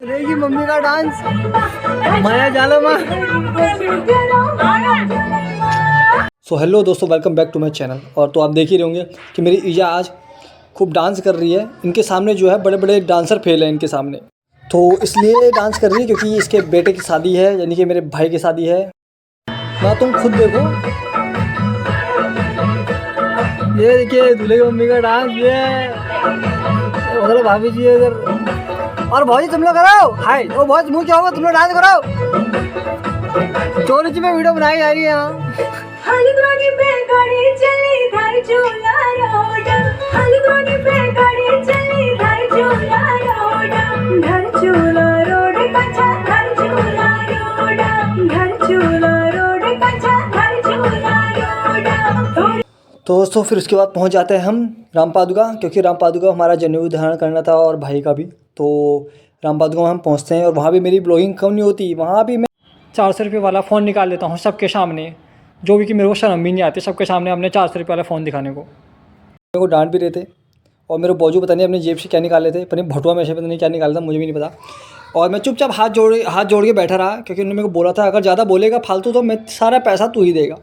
रहेगी मम्मी का डांस माया जालो माँ। सो हेलो दोस्तों, welcome back to my channel. और तो आप देख ही रहे होंगे कि मेरी ईजा आज खूब डांस कर रही है। इनके सामने जो है बड़े बड़े डांसर फेल हैं इनके सामने, तो इसलिए डांस कर रही है क्योंकि इसके बेटे की शादी है, यानी कि मेरे भाई की शादी है ना। तुम खुद देखो, ये देखिए दूल्हे की मम्मी का डांस। ये मतलब भाभी जी इधर, और भाजी तुम लोग कराओ हाय। वो बहुत मुँह क्या होगा, तुम लोग डांस कराओ। चोरी में वीडियो बनाई जा रही है यहाँ। तो दोस्तों फिर उसके बाद पहुंच जाते हैं हम रामपादुका, क्योंकि रामपादुका हमारा जनेऊ धारण करना था और भाई का भी। तो रामपादुका हम पहुंचते हैं और वहाँ भी मेरी ब्लॉगिंग कम नहीं होती। वहाँ भी मैं 400 रुपये वाला फ़ोन निकाल लेता हूँ सबके सामने, जो भी कि मेरे को शर्म भी नहीं आती सबके सामने अपने 400 रुपये वाला फ़ोन दिखाने को। मेरे को डांट भी रहे थे और मेरे बाजू पता नहीं अपनी जेब से क्या निकाले थे, पता नहीं भटुआ में से पता नहीं क्या निकाला था, मुझे भी नहीं पता। और मैं चुपचाप हाथ जोड़ के बैठा रहा, क्योंकि उन्होंने मेरे को बोला था अगर ज़्यादा बोलेगा फालतू तो मैं सारा पैसा तू ही देगा,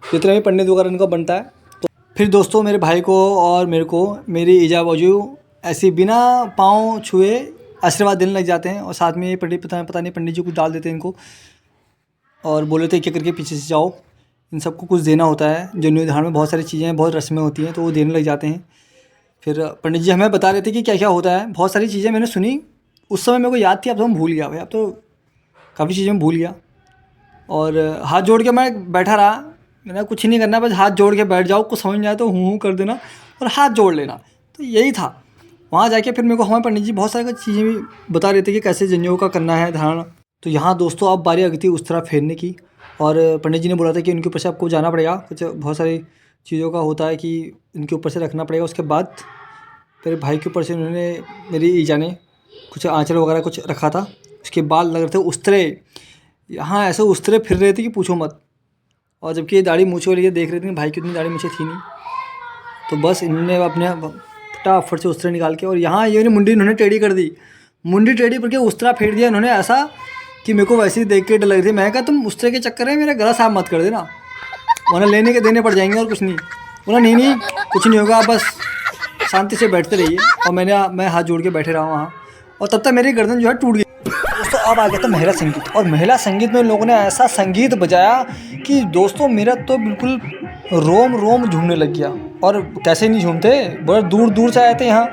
जितना भी पंडित वगैरह इनको बनता है। तो फिर दोस्तों मेरे भाई को और मेरे को मेरी ईजा बाजू ऐसे बिना पाँव छुए आशीर्वाद देने लग जाते हैं। और साथ में पता नहीं पंडित जी कुछ डाल देते हैं इनको और बोले थे क्या करके पीछे से जाओ, इन सबको कुछ देना होता है। जनेऊ धारण में बहुत सारी चीज़ें, बहुत रस्में होती हैं, तो वो देने लग जाते हैं। फिर पंडित जी हमें बता रहे थे कि क्या क्या होता है। बहुत सारी चीज़ें मैंने सुनी उस समय, मेरे को याद थी, अब तो मैं भूल गया भाई, अब तो काफ़ी चीज़ें मैं भूल गया। और हाथ जोड़ के मैं बैठा रहा, मैंने कुछ नहीं करना, बस हाथ जोड़ के बैठ जाओ, कुछ समझ नहीं आए तो हूँ कर देना और हाथ जोड़ लेना, तो यही था। वहाँ जाके फिर मेरे को हमारे पंडित जी बहुत सारी चीज़ें भी बता रहे थे कि कैसे जनेऊ का करना है धारण। तो यहाँ दोस्तों अब बारी आ गई थी उस तरह फेरने की, और पंडित जी ने बोला था कि उनके ऊपर से आपको जाना पड़ेगा, कुछ बहुत सारी चीज़ों का होता है कि इनके ऊपर से रखना पड़ेगा। उसके बाद मेरे भाई के ऊपर से उन्होंने, मेरी ईजा ने कुछ आँचल वगैरह कुछ रखा था। उसके बाल लग रहे थे उस्तरे, यहाँ ऐसे उस्तरे फिर रहे थे कि पूछो मत। और जबकि ये दाढ़ी मूँछ वाली ये देख रहे थे, भाई की उतनी दाढ़ी मूँछें थी नहीं, तो बस इन्होंने अपने फटाफट से उस्तरे निकाल के, और यहाँ ये मुंडी इन्होंने टेढ़ी कर दी। मुंडी टेढ़ी करके उस्तरा फेर दिया इन्होंने ऐसा कि मेरे को वैसे ही देख के डर लग रही थी। मैं कहा तुम उस्तरे के चक्कर में मेरा गला साफ मत कर देना, वरना लेने के देने पड़ जाएंगे और कुछ नहीं। बोला नहीं कुछ नहीं होगा, बस शांति से बैठते रहिए। और मैं हाथ जोड़ के बैठे रहा वहाँ, और तब तक मेरी गर्दन जो है टूट गई। दोस्तों अब आ गया था महिला संगीत, और महिला संगीत में लोगों ने ऐसा संगीत बजाया कि दोस्तों मेरा तो बिल्कुल रोम रोम झूमने लग गया। और कैसे नहीं झूमते, बड़े दूर दूर से आए थे यहाँ,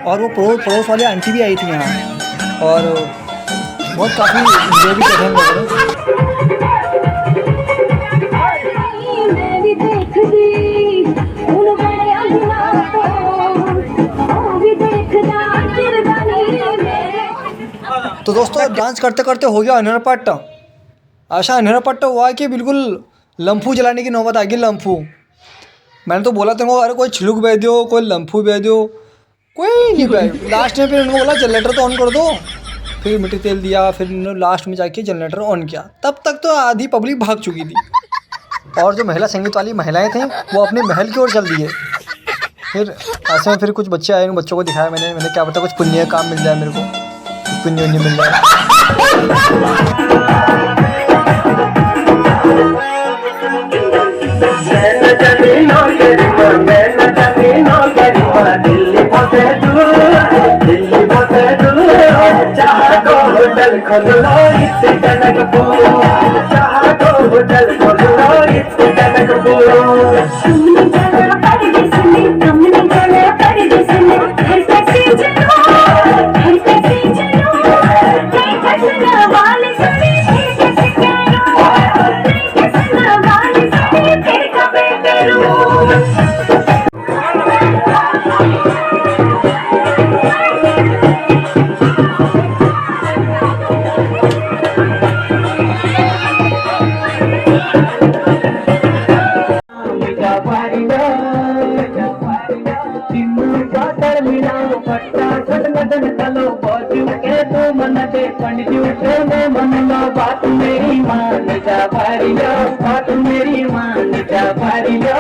और वो पड़ोस वाली आंटी भी आई थी यहाँ, और बहुत काफ़ी एंजॉय भी कर रहे हैं। तो दोस्तों डांस करते करते हो गया अनहरा पट्ट। ऐसा अनहरा पट्ट हुआ कि बिल्कुल लम्फू जलाने की नौबत आ गई। लम्फू, मैंने तो बोला तुमको अरे कोई छिलुक बह दो, कोई लम्फू बह दो, कोई नहीं बह। लास्ट में फिर उनको बोला जनरेटर तो ऑन कर दो, फिर मिट्टी तेल दिया, फिर उन्होंने लास्ट में जाके जनरेटर ऑन किया। तब तक तो आधी पब्लिक भाग चुकी थी, और जो महिला संगीत वाली महिलाएं थीं वो अपने महल की ओर चल दी है। फिर ऐसे में फिर कुछ बच्चे आए, उन बच्चों को दिखाया मैंने क्या पता कुछ पुण्य काम मिल जाए, मेरे को पुण्य मिल जाए। बात मेरी मान जा भारी लो, बात मेरी मान जा भारी लो।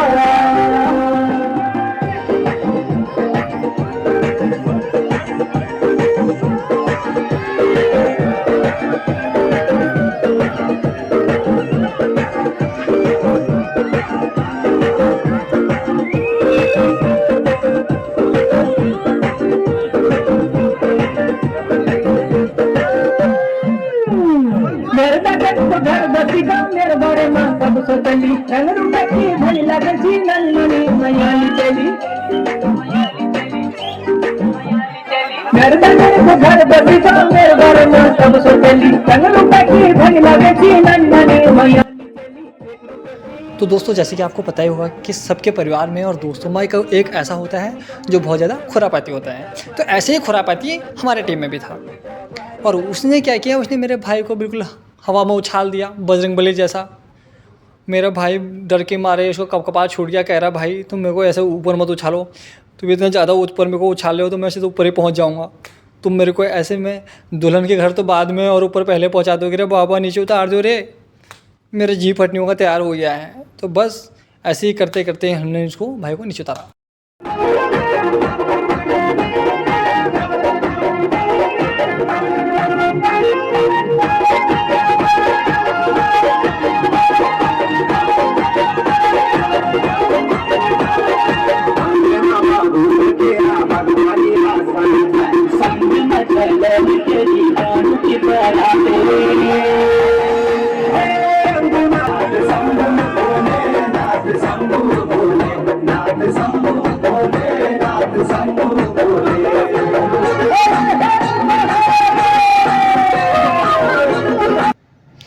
मेरे बारे में सब सोचली रंग रूपे की भली लगे जी नन्नी मयाली चली मेरे घर बगीचा मेरे बारे में सब सोचली रंग रूपे की भली लगे जी नन्नी मयाली। तो दोस्तों जैसे कि आपको पता ही होगा कि सबके परिवार में और दोस्तों में एक ऐसा होता है जो बहुत ज़्यादा खुरापाती होता है। तो ऐसे ही खुरापाती हमारे टीम में भी था और उसने क्या किया, उसने मेरे भाई को बिल्कुल हवा में उछाल दिया बजरंगबली जैसा। मेरा भाई डर के मारे उसको कपार छूट गया, कह रहा भाई तुम मेरे को ऐसे ऊपर मत उछालो, तुम इतना ज़्यादा ऊपर मेरे को उछाल रहे हो तो मैं ऐसे तो ऊपर ही पहुँच जाऊँगा, तुम मेरे को ऐसे में दुल्हन के घर तो बाद में और ऊपर पहले पहुँचा दोगे रे बाबा, नीचे उतार दो रे, मेरे जी फटने का तैयार हो गया है। तो बस ऐसे ही करते करते हमने उसको भाई को नीचे उतारा।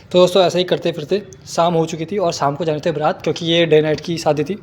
तो दोस्तों ऐसे ही करते फिरते शाम हो चुकी थी और शाम को जाने थे बारात, क्योंकि ये डे नाइट की शादी थी।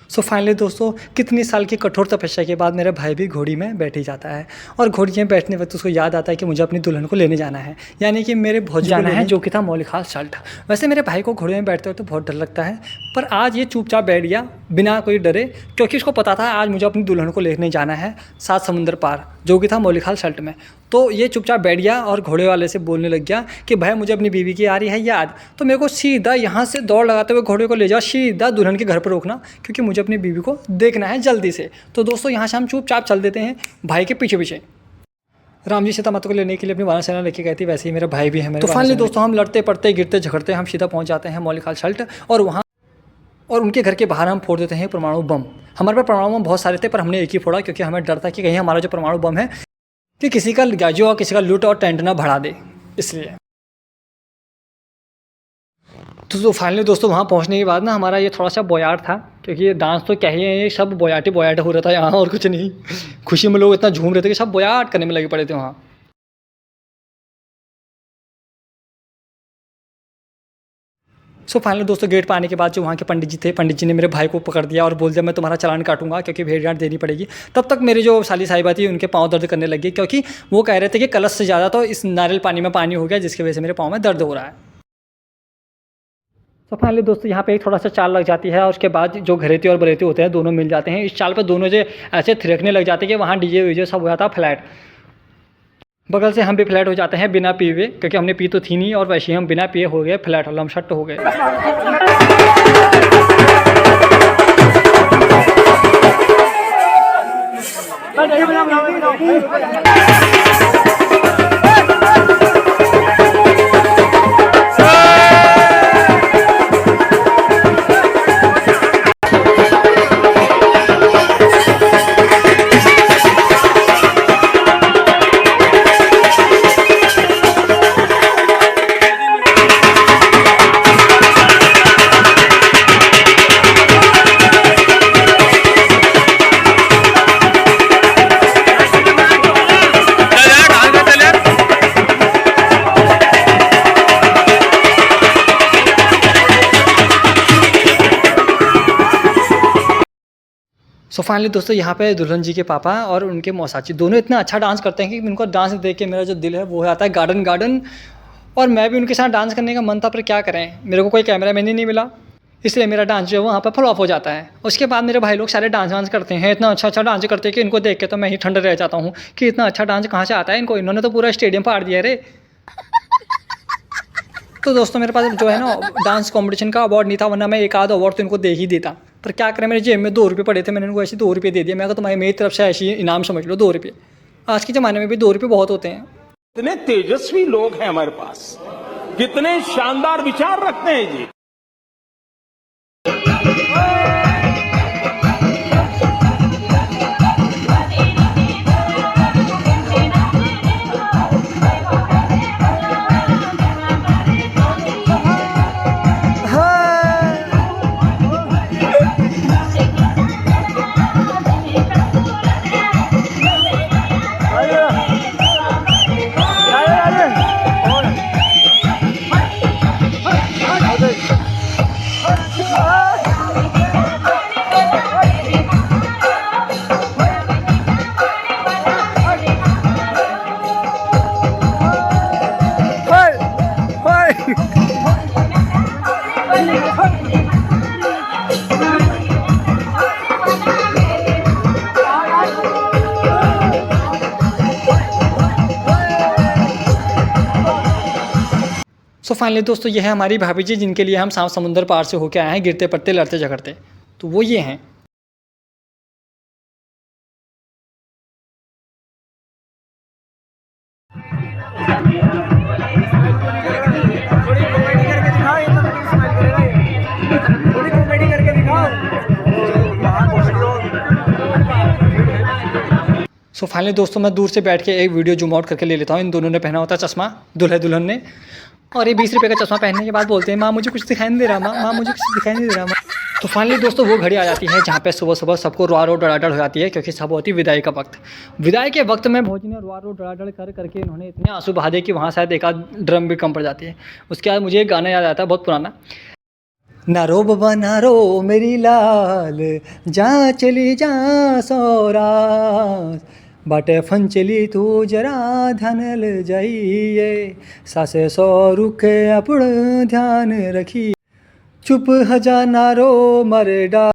सो फाइनली दोस्तों कितनी साल की कठोर तपस्या के बाद मेरा भाई भी घोड़ी में बैठ ही जाता है और घोड़ी में बैठने वक्त उसको याद आता है कि मुझे अपनी दुल्हन को लेने जाना है, यानी कि मेरे भौजी जाना है, जो कि था मौलिक साल्ट। वैसे मेरे भाई को घोड़ी में बैठते हुए तो बहुत डर लगता है, पर आज ये चुपचाप बैठ गया बिना कोई डरे, क्योंकि उसको पता था आज मुझे अपनी दुल्हन को लेने जाना है 7 समुंदर पार, जो कि था मौलिक साल्ट में। तो ये चुपचाप बैठ गया और घोड़े वाले से बोलने लग गया कि भाई मुझे अपनी बीवी की आ रही है याद, तो मेरे को सीधा यहाँ से दौड़ लगाते हुए घोड़े को ले जाओ, सीधा दुल्हन के घर पर रोकना, क्योंकि मुझे अपनी बीवी को देखना है जल्दी से। तो दोस्तों यहाँ से हम चुपचाप चल देते हैं भाई के पीछे पीछे। राम जी सीता माता को लेने के लिए अपनी वानर सेना लेके गए थे, वैसे ही मेरा भाई भी है मेरे। तो फाइनली दोस्तों हम लड़ते पड़ते गिरते झगड़ते हम सीधा पहुँच जाते हैं मौलिक साल्ट, और वहाँ और उनके घर के बाहर हम फोड़ देते हैं परमाणु बम। हमारे पास परमाणु बम बहुत सारे थे, पर हमने एक ही फोड़ा, क्योंकि हमें डर था कि कहीं हमारा जो परमाणु बम है कि किसी का गाजो और किसी का लूट और टेंट ना बढ़ा दे, इसलिए। तो फाइनली दोस्तों वहाँ पहुँचने के बाद ना हमारा ये थोड़ा सा बोयाट था, क्योंकि ये डांस तो क्या ही है, ये सब बोयाट हो रहा था यहाँ, और कुछ नहीं। खुशी में लोग इतना झूम रहे थे कि सब बोयाट करने में लगे पड़े थे वहाँ। सो फाइनली दोस्तों गेट पर आने के बाद जो वहाँ के पंडित जी थे, पंडित जी ने मेरे भाई को पकड़ दिया और बोल दिया मैं तुम्हारा चालान काटूंगा, क्योंकि भेड़ गांठ देनी पड़ेगी। तब तक मेरी जो साली साहिबा थी उनके पाँव दर्द करने लगी, क्योंकि वो कह रहे थे कि कलश से ज़्यादा तो इस नारियल पानी में पानी हो गया, जिसकी वजह से मेरे पाँव में दर्द हो रहा है। तो फाइनली दोस्तों यहाँ पे एक थोड़ा सा चाल लग जाती है, और उसके बाद जो घरेती और बरेती होते हैं दोनों मिल जाते हैं। इस चाल पर दोनों जो ऐसे थिरकने लग जाते हैं कि वहाँ डीजे वीजे सब हो जाता है फ्लैट। बगल से हम भी फ्लैट हो जाते हैं बिना पिए हुए, क्योंकि हमने पी तो थी नहीं, और वैसे ही हम बिना पिए हो गए फ्लैट, लमसट हो गए। सो फाइनली दोस्तों यहाँ पे दुल्हन जी के पापा और उनके मौसाची दोनों इतना अच्छा डांस करते हैं कि उनको डांस देख के मेरा जो दिल है वो हो जाता है गार्डन गार्डन, और मैं भी उनके साथ डांस करने का मन था, पर क्या करें मेरे को कोई कैमरा मैन ही नहीं मिला, इसलिए मेरा डांस जो है वहाँ पर फ्लॉप हो जाता है। उसके बाद मेरे भाई लोग सारे डांस वांस करते हैं, इतना अच्छा अच्छा डांस करते हैं कि इनको देख के तो मैं ही ठंडा रह जाता हूँ कि इतना अच्छा डांस कहाँ से आता है इनको, इन्होंने तो पूरा स्टेडियम फाड़ दिया रे। तो दोस्तों मेरे पास जो है ना डांस कंपटीशन का अवार्ड नहीं था, वरना मैं एक आध अवार्ड तो इनको दे ही देता, पर क्या करें मेरे जेब में 2 रुपये पड़े थे, मैंने इनको ऐसे 2 रुपये दे दिए। मैं तुम्हारी मेरी तरफ से ऐसी इनाम समझ लो 2 रुपये। आज के ज़माने में भी 2 रुपये बहुत होते हैं। कितने तेजस्वी लोग हैं हमारे पास, कितने शानदार विचार रखते हैं जी। सो फाइनली दोस्तों ये है हमारी भाभी जी, जिनके लिए हम सात समुंदर पार से होके आए हैं, गिरते पड़ते लड़ते झगड़ते। तो वो ये हैं। सो फाइनली दोस्तों मैं दूर से बैठ के एक वीडियो जूम आउट करके ले लेता हूँ। इन दोनों ने पहना होता है चश्मा, दूल्हा दुल्हन ने, और ये 20 रुपये का चश्मा पहनने के बाद बोलते हैं माँ मुझे कुछ दिखाई नहीं दे रहा, माँ मुझे कुछ दिखाई नहीं दे रहा माँ। तो फाइनली दोस्तों वो घड़ी आ जाती है जहाँ पे सुबह सुबह सबको रुआ रो डड़ाडड़ हो जाती है, क्योंकि सब होती है विदाई का वक्त। विदाई के वक्त में भौजी ने रुआ रो डड़ाडड़ कर करके इन्होंने इतने आंसू बहा दिए कि वहाँ शायद एक आध ड्रम भी कम पड़ जाती है। उसके बाद मुझे एक गाना याद आता है बहुत पुराना, ना रो बबा ना रो मेरी लाल, जा चली जा सौरास, बाटे फन चली तू जरा ध्यान जाइए, सासे सौ रुके अपड़ ध्यान रखी, चुप हजा ना रो मरे डा।